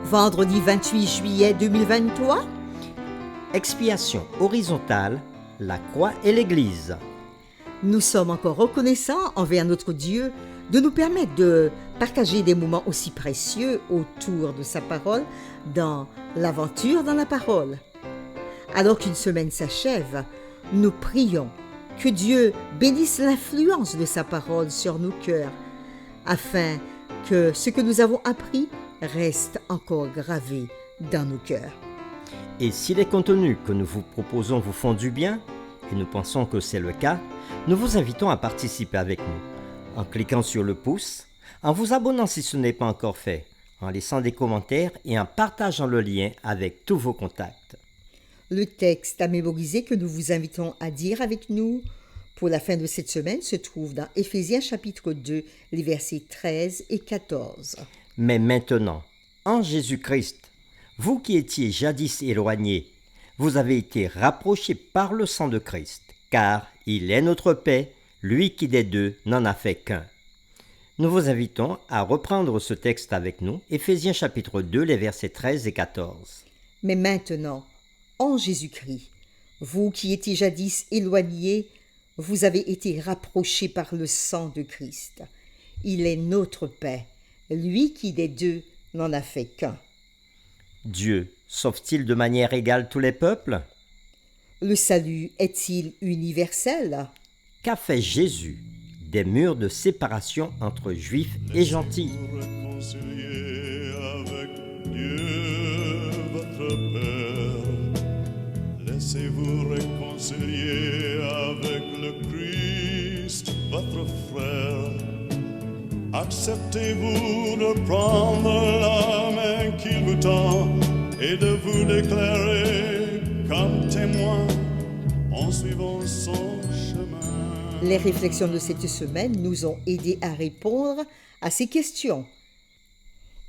Vendredi 28 juillet 2023. Expiation horizontale, la croix et l'Église. Nous sommes encore reconnaissants envers notre Dieu de nous permettre de partager des moments aussi précieux autour de sa parole dans l'aventure dans la parole. Alors qu'une semaine s'achève, nous prions que Dieu bénisse l'influence de sa parole sur nos cœurs, afin que ce que nous avons appris reste encore gravé dans nos cœurs. Et si les contenus que nous vous proposons vous font du bien, et nous pensons que c'est le cas, nous vous invitons à participer avec nous, en cliquant sur le pouce, en vous abonnant si ce n'est pas encore fait, en laissant des commentaires et en partageant le lien avec tous vos contacts. Le texte à mémoriser que nous vous invitons à dire avec nous pour la fin de cette semaine se trouve dans Éphésiens chapitre 2, les versets 13 et 14. Mais maintenant, en Jésus-Christ, vous qui étiez jadis éloignés, vous avez été rapprochés par le sang de Christ, car il est notre paix, lui qui des deux n'en a fait qu'un. Nous vous invitons à reprendre ce texte avec nous, Éphésiens chapitre 2, les versets 13 et 14. Mais maintenant, en Jésus-Christ, vous qui étiez jadis éloignés, vous avez été rapprochés par le sang de Christ. Il est notre paix, lui qui des deux n'en a fait qu'un. Dieu sauve-t-il de manière égale tous les peuples? Le salut est-il universel? Qu'a fait Jésus des murs de séparation entre juifs et gentils? Réconcilier avec Dieu, votre Père. Laissez-vous réconcilier avec le Christ, votre frère. Acceptez-vous de prendre la main qu'il vous tend et de vous déclarer comme témoin en suivant son chemin. Les réflexions de cette semaine nous ont aidés à répondre à ces questions.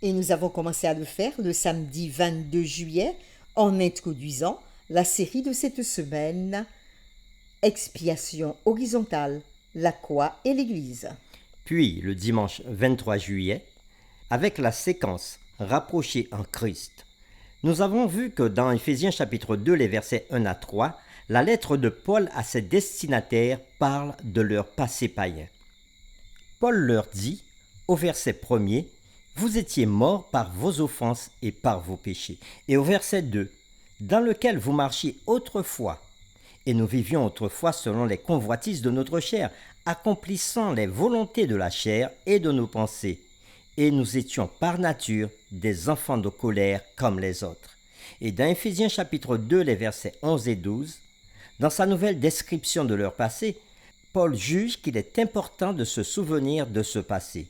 Et nous avons commencé à le faire le samedi 22 juillet en introduisant la série de cette semaine, Expiation horizontale, la croix et l'Église. Puis le dimanche 23 juillet, avec la séquence Rapprochés en Christ. Nous avons vu que dans Éphésiens chapitre 2, les versets 1 à 3, la lettre de Paul à ses destinataires parle de leur passé païen. Paul leur dit, au verset 1er, « Vous étiez morts par vos offenses et par vos péchés. » Et au verset 2, « Dans lequel vous marchiez autrefois, et nous vivions autrefois selon les convoitises de notre chair, accomplissant les volontés de la chair et de nos pensées. Et nous étions par nature des enfants de colère comme les autres. » Et dans Éphésiens chapitre 2, les versets 11 et 12, dans sa nouvelle description de leur passé, Paul juge qu'il est important de se souvenir de ce passé.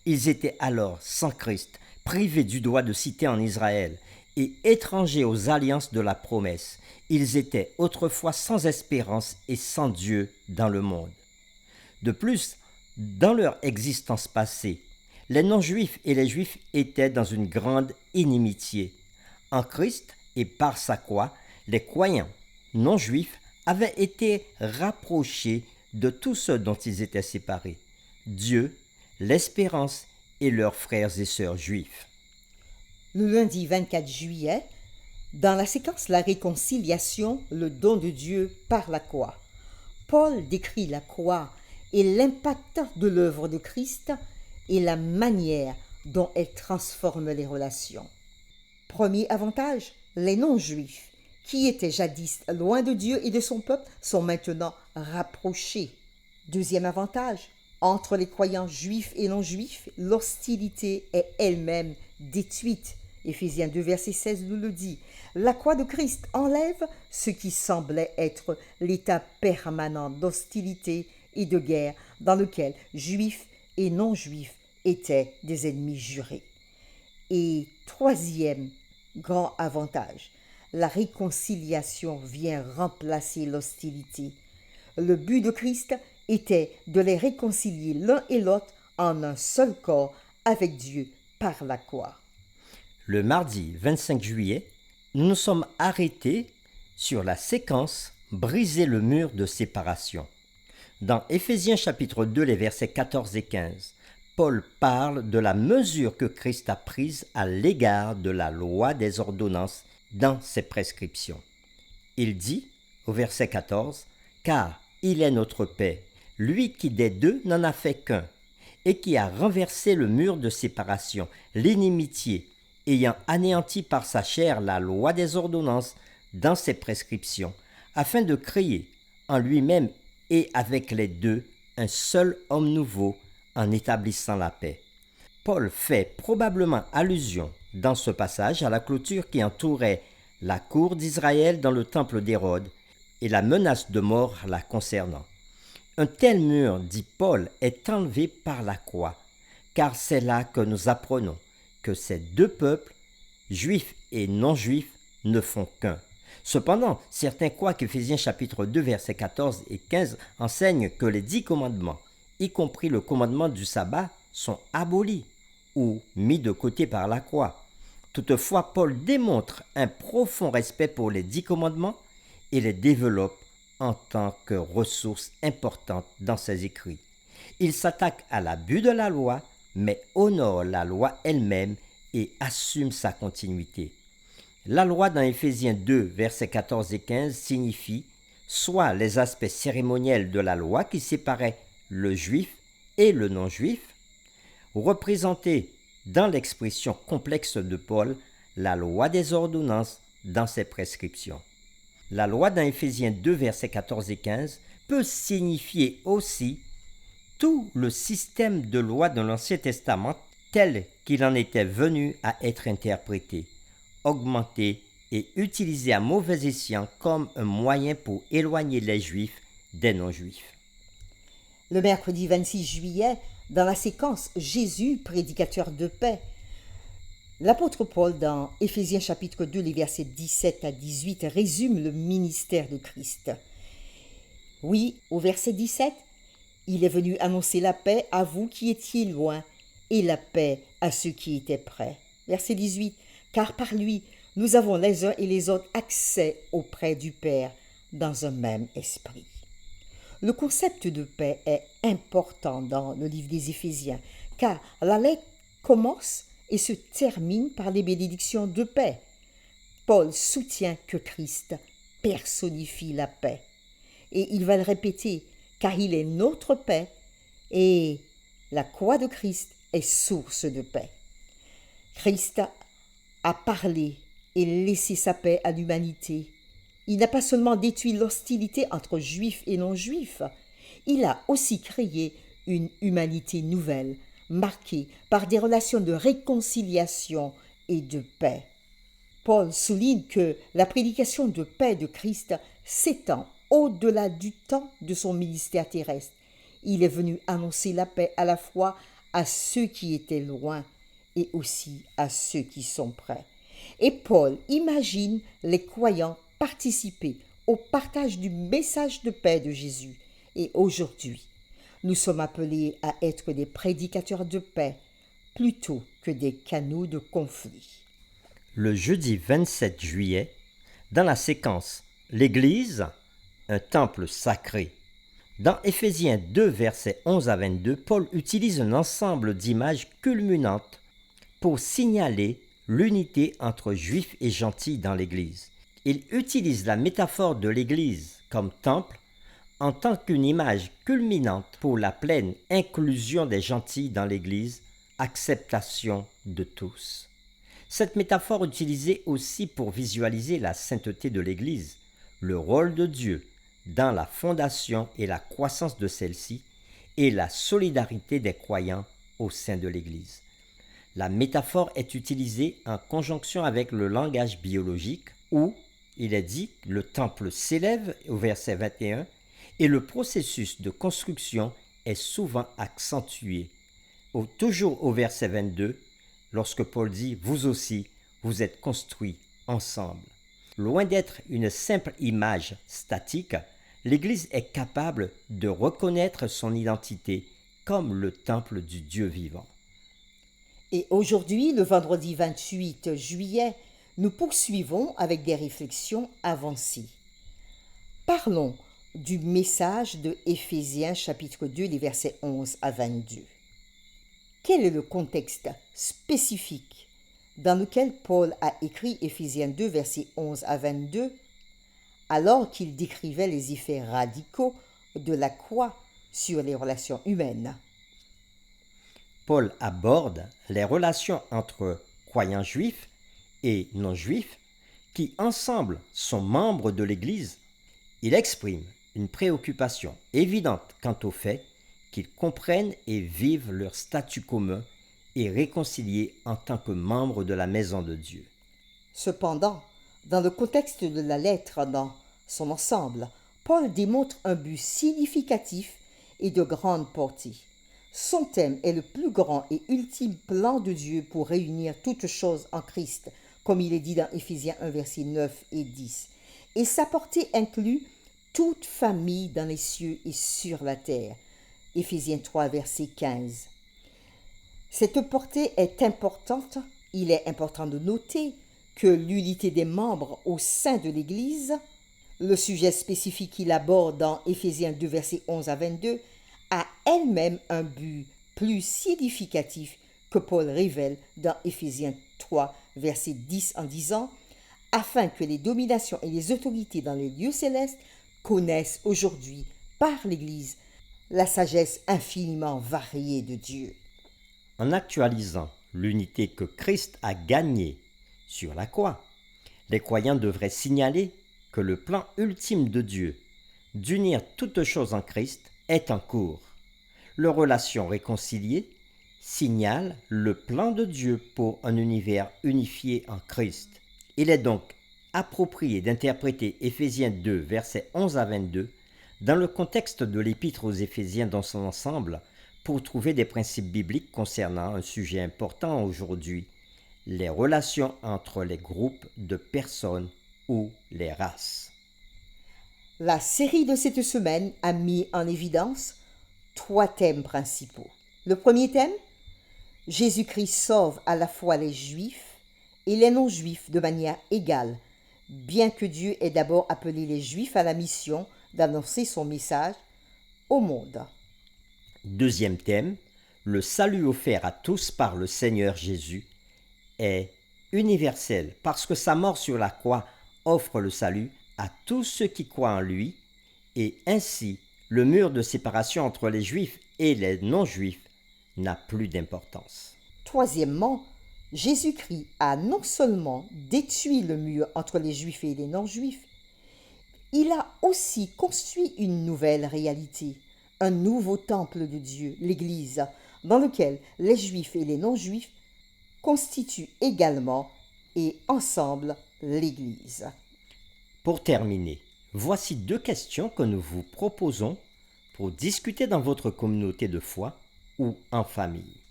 Ils étaient alors sans Christ, privés du droit de cité en Israël et étrangers aux alliances de la promesse. Ils étaient autrefois sans espérance et sans Dieu dans le monde. De plus, dans leur existence passée, les non-juifs et les juifs étaient dans une grande inimitié. En Christ et par sa croix, les croyants non-juifs avaient été rapprochés de tous ceux dont ils étaient séparés, Dieu, l'espérance et leurs frères et sœurs juifs. Le lundi 24 juillet, dans la séquence La réconciliation, le don de Dieu par la croix, Paul décrit la croix et l'impact de l'œuvre de Christ et la manière dont elle transforme les relations. Premier avantage, les non-juifs, qui étaient jadis loin de Dieu et de son peuple, sont maintenant rapprochés. Deuxième avantage, entre les croyants juifs et non-juifs, l'hostilité est elle-même détruite. Éphésiens 2, verset 16 nous le dit. La croix de Christ enlève ce qui semblait être l'état permanent d'hostilité et de guerre dans lequel juifs et non-juifs étaient des ennemis jurés. Et troisième grand avantage, la réconciliation vient remplacer l'hostilité. Le but de Christ était de les réconcilier l'un et l'autre en un seul corps avec Dieu par la croix. Le mardi 25 juillet, nous nous sommes arrêtés sur la séquence « Briser le mur de séparation ». Dans Éphésiens chapitre 2, les versets 14 et 15, Paul parle de la mesure que Christ a prise à l'égard de la loi des ordonnances dans ses prescriptions. Il dit, au verset 14, « Car il est notre paix, lui qui des deux n'en a fait qu'un, et qui a renversé le mur de séparation, l'inimitié, ayant anéanti par sa chair la loi des ordonnances dans ses prescriptions, afin de créer en lui-même et avec les deux un seul homme nouveau en établissant la paix. » Paul fait probablement allusion dans ce passage à la clôture qui entourait la cour d'Israël dans le temple d'Hérode et la menace de mort la concernant. Un tel mur, dit Paul, est enlevé par la croix, car c'est là que nous apprenons que ces deux peuples, juifs et non-juifs, ne font qu'un. Cependant, certains croient qu'Éphésiens chapitre 2, versets 14 et 15 enseignent que les 10 commandements, y compris le commandement du sabbat, sont abolis ou mis de côté par la croix. Toutefois, Paul démontre un profond respect pour les 10 commandements et les développe en tant que ressource importante dans ses écrits. Il s'attaque à l'abus de la loi, mais honore la loi elle-même et assume sa continuité. La loi dans Éphésiens 2, versets 14 et 15 signifie soit les aspects cérémoniels de la loi qui séparaient le juif et le non-juif, représentés dans l'expression complexe de Paul, la loi des ordonnances dans ses prescriptions. La loi dans Éphésiens 2, versets 14 et 15 peut signifier aussi tout le système de loi de l'Ancien Testament tel qu'il en était venu à être interprété, augmenté et utilisé à mauvais escient comme un moyen pour éloigner les Juifs des non-Juifs. Le mercredi 26 juillet, dans la séquence Jésus, prédicateur de paix, l'apôtre Paul, dans Éphésiens chapitre 2, les versets 17 à 18, résume le ministère de Christ. Oui, au verset 17, « Il est venu annoncer la paix à vous qui étiez loin, et la paix à ceux qui étaient près. » Verset 18, « Car par lui, nous avons les uns et les autres accès auprès du Père dans un même esprit. » Le concept de paix est important dans le livre des Éphésiens, car la lettre commence et se termine par les bénédictions de paix. Paul soutient que Christ personnifie la paix. Et il va le répéter, car il est notre paix et la croix de Christ est source de paix. Christ a parlé et laissé sa paix à l'humanité. Il n'a pas seulement détruit l'hostilité entre juifs et non-juifs, il a aussi créé une humanité nouvelle, marquée par des relations de réconciliation et de paix. Paul souligne que la prédication de paix de Christ s'étend au-delà du temps de son ministère terrestre. Il est venu annoncer la paix à la fois à ceux qui étaient loin et aussi à ceux qui sont près. Et Paul imagine les croyants participer au partage du message de paix de Jésus. Et aujourd'hui, nous sommes appelés à être des prédicateurs de paix plutôt que des canaux de conflit. Le jeudi 27 juillet, dans la séquence « L'Église, un temple sacré », dans Éphésiens 2, versets 11 à 22, Paul utilise un ensemble d'images culminantes pour signaler l'unité entre juifs et gentils dans l'Église. Il utilise la métaphore de l'Église comme temple en tant qu'une image culminante pour la pleine inclusion des gentils dans l'Église, acceptation de tous. Cette métaphore utilisée aussi pour visualiser la sainteté de l'Église, le rôle de Dieu dans la fondation et la croissance de celle-ci, et la solidarité des croyants au sein de l'Église. La métaphore est utilisée en conjonction avec le langage biologique où il est dit que le temple s'élève au verset 21 et le processus de construction est souvent accentué. Toujours au verset 22, lorsque Paul dit « Vous aussi, vous êtes construits ensemble ». Loin d'être une simple image statique, l'Église est capable de reconnaître son identité comme le temple du Dieu vivant. Et aujourd'hui, le vendredi 28 juillet, nous poursuivons avec des réflexions avancées. Parlons du message de Éphésiens chapitre 2, les versets 11 à 22. Quel est le contexte spécifique dans lequel Paul a écrit Éphésiens 2, versets 11 à 22, alors qu'il décrivait les effets radicaux de la croix sur les relations humaines? Paul aborde les relations entre croyants juifs et non-juifs qui ensemble sont membres de l'Église. Il exprime une préoccupation évidente quant au fait qu'ils comprennent et vivent leur statut commun et réconciliés en tant que membres de la maison de Dieu. Cependant, dans le contexte de la lettre dans son ensemble, Paul démontre un but significatif et de grande portée. Son thème est le plus grand et ultime plan de Dieu pour réunir toutes choses en Christ, comme il est dit dans Éphésiens 1, versets 9 et 10. Et sa portée inclut toute famille dans les cieux et sur la terre. Éphésiens 3, verset 15. Cette portée est importante. Il est important de noter que l'unité des membres au sein de l'Église, le sujet spécifique qu'il aborde dans Éphésiens 2, versets 11 à 22, a elle-même un but plus significatif que Paul révèle dans Éphésiens 3, verset 10 en disant « Afin que les dominations et les autorités dans les lieux célestes connaissent aujourd'hui, par l'Église, la sagesse infiniment variée de Dieu. » En actualisant l'unité que Christ a gagnée sur la croix, les croyants devraient signaler que le plan ultime de Dieu d'unir toutes choses en Christ est en cours. Leur relation réconciliée signale le plan de Dieu pour un univers unifié en Christ. Il est donc approprié d'interpréter Éphésiens 2, versets 11 à 22, dans le contexte de l'épître aux Éphésiens dans son ensemble, pour trouver des principes bibliques concernant un sujet important aujourd'hui, les relations entre les groupes de personnes ou les races. La série de cette semaine a mis en évidence 3 thèmes principaux. Le premier thème, Jésus-Christ sauve à la fois les Juifs et les non-Juifs de manière égale, bien que Dieu ait d'abord appelé les Juifs à la mission d'annoncer son message au monde. Deuxième thème, le salut offert à tous par le Seigneur Jésus est universel parce que sa mort sur la croix offre le salut à tous ceux qui croient en lui et ainsi le mur de séparation entre les Juifs et les non-Juifs n'a plus d'importance. Troisièmement, Jésus-Christ a non seulement détruit le mur entre les Juifs et les non-Juifs, il a aussi construit une nouvelle réalité, un nouveau temple de Dieu, l'Église, dans lequel les Juifs et les non-Juifs constituent également et ensemble l'Église. Pour terminer, voici 2 questions que nous vous proposons pour discuter dans votre communauté de foi ou en famille.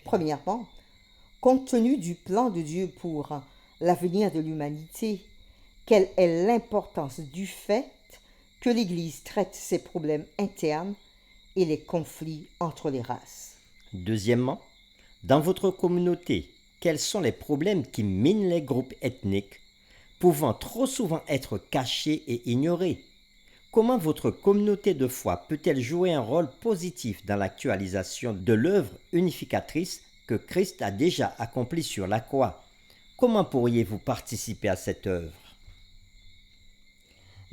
Premièrement, compte tenu du plan de Dieu pour l'avenir de l'humanité, quelle est l'importance du fait que l'Église traite ses problèmes internes et les conflits entre les races? Deuxièmement, dans votre communauté, quels sont les problèmes qui minent les groupes ethniques, pouvant trop souvent être cachés et ignorés? Comment votre communauté de foi peut-elle jouer un rôle positif dans l'actualisation de l'œuvre unificatrice que Christ a déjà accomplie sur la croix? Comment pourriez-vous participer à cette œuvre?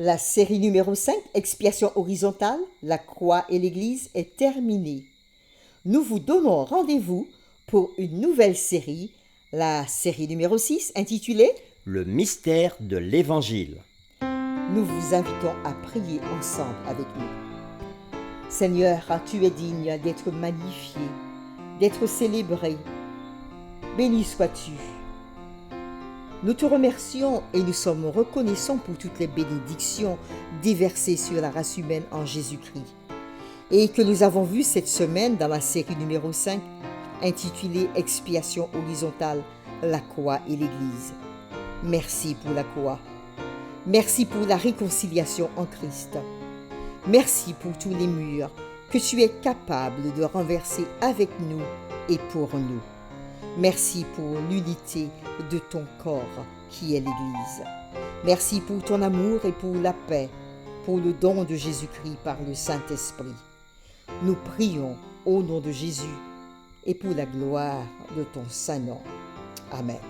La série numéro 5, Expiation horizontale, la croix et l'Église, est terminée. Nous vous donnons rendez-vous pour une nouvelle série, la série numéro 6, intitulée « Le mystère de l'Évangile ». Nous vous invitons à prier ensemble avec nous. Seigneur, tu es digne d'être magnifié, d'être célébré. Béni sois-tu. Nous te remercions et nous sommes reconnaissants pour toutes les bénédictions déversées sur la race humaine en Jésus-Christ et que nous avons vues cette semaine dans la série numéro 5 intitulée Expiation horizontale, la croix et l'Église. Merci pour la croix. Merci pour la réconciliation en Christ. Merci pour tous les murs que tu es capable de renverser avec nous et pour nous. Merci pour l'unité de ton corps qui est l'Église. Merci pour ton amour et pour la paix, pour le don de Jésus-Christ par le Saint-Esprit. Nous prions au nom de Jésus. et pour la gloire de ton Saint-Nom. Amen.